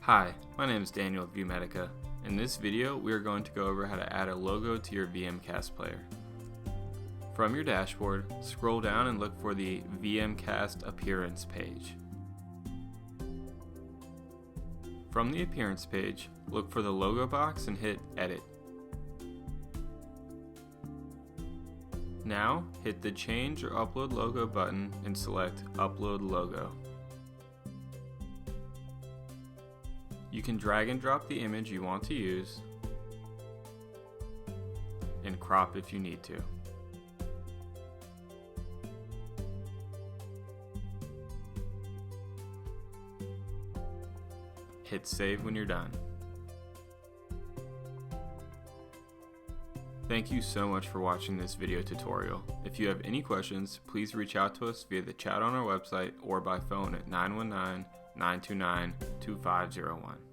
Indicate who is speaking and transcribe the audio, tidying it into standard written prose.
Speaker 1: Hi, my name is Daniel with ViewMedica. In this video, we are going to go over how to add a logo to your VMcast player. From your dashboard, scroll down and look for the VMcast Appearance page. From the Appearance page, look for the logo box and hit Edit. Now, hit the Change or Upload Logo button and select Upload Logo. You can drag and drop the image you want to use and crop if you need to. Hit save when you're done. Thank you so much for watching this video tutorial. If you have any questions, please reach out to us via the chat on our website or by phone at 919-929-2501.